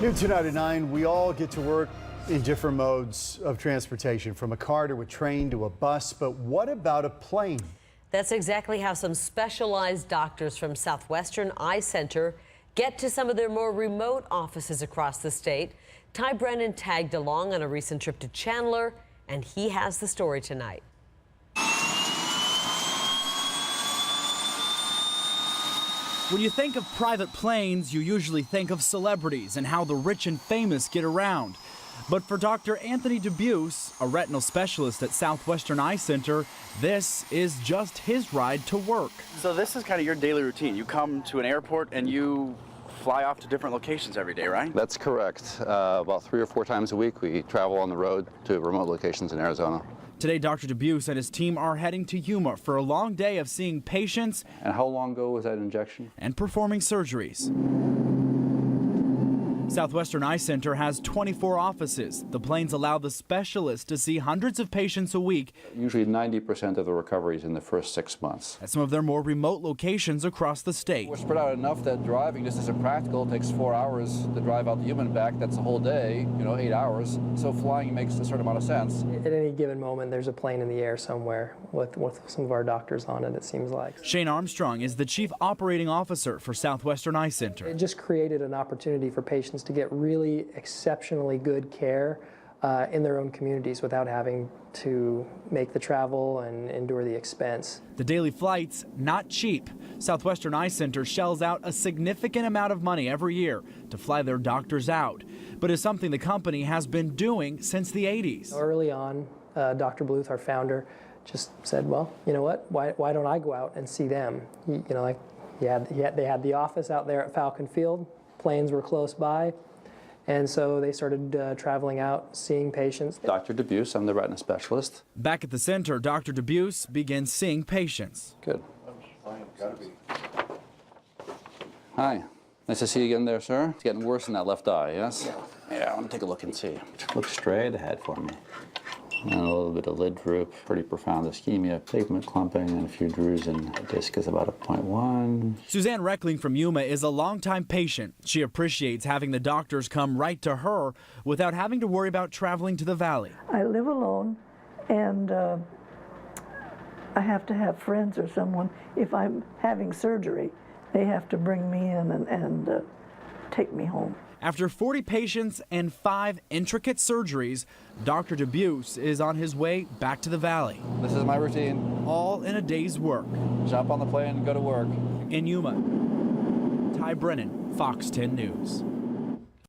New tonight at 9, we all get to work in different modes of transportation, from a car to a train to a bus, but what about a plane? That's exactly how some specialized doctors from Southwestern Eye Center get to some of their more remote offices across the state. Ty Brennan tagged along on a recent trip to Chandler, and he has the story tonight. When you think of private planes, you usually think of celebrities and how the rich and famous get around. But for Dr. Anthony Dubuse, a retinal specialist at Southwestern Eye Center, this is just his ride to work. So this is kind of your daily routine. You come to an airport and you fly off to different locations every day, right? That's correct. About 3 or 4 times a week, we travel on the road to remote locations in Arizona. Today, Dr. Dubuse and his team are heading to Yuma for a long day of seeing patients. And how long ago was that injection? And performing surgeries. Southwestern Eye Center has 24 offices. The planes allow the specialists to see hundreds of patients a week. Usually 90% of the recovery is in the first 6 months. At some of their more remote locations across the state. We're spread out enough that driving just isn't practical. It takes 4 hours to drive out the Yuma and back. That's a whole day, 8 hours. So flying makes a certain amount of sense. At any given moment, there's a plane in the air somewhere with some of our doctors on it seems like. Shane Armstrong is the Chief Operating Officer for Southwestern Eye Center. It just created an opportunity for patients to get really exceptionally good care in their own communities without having to make the travel and endure the expense. The daily flights, not cheap. Southwestern Eye Center shells out a significant amount of money every year to fly their doctors out, but is something the company has been doing since the 80s. Early on, Dr. Bluth, our founder, just said, well, you know what, why don't I go out and see them? They had the office out there at Falcon Field, planes were close by, and so they started traveling out, seeing patients. Dr. Dubuse, I'm the retina specialist. Back at the center, Dr. Dubuse begins seeing patients. Good. Hi. Nice to see you again there, sir. It's getting worse in that left eye, yes? Yeah, I want to take a look and see. Look straight ahead for me. And a little bit of lid droop, pretty profound ischemia, pigment clumping, and a few drusen. And the disc is about a 0.1. Suzanne Reckling from Yuma is a longtime patient. She appreciates having the doctors come right to her without having to worry about traveling to the valley. I live alone, and I have to have friends or someone. If I'm having surgery, they have to bring me in and take me home. After 40 patients and 5 intricate surgeries, Dr. Dubuse is on his way back to the valley. This is my routine. All in a day's work. Jump on the plane and go to work. In Yuma, Ty Brennan, Fox 10 News.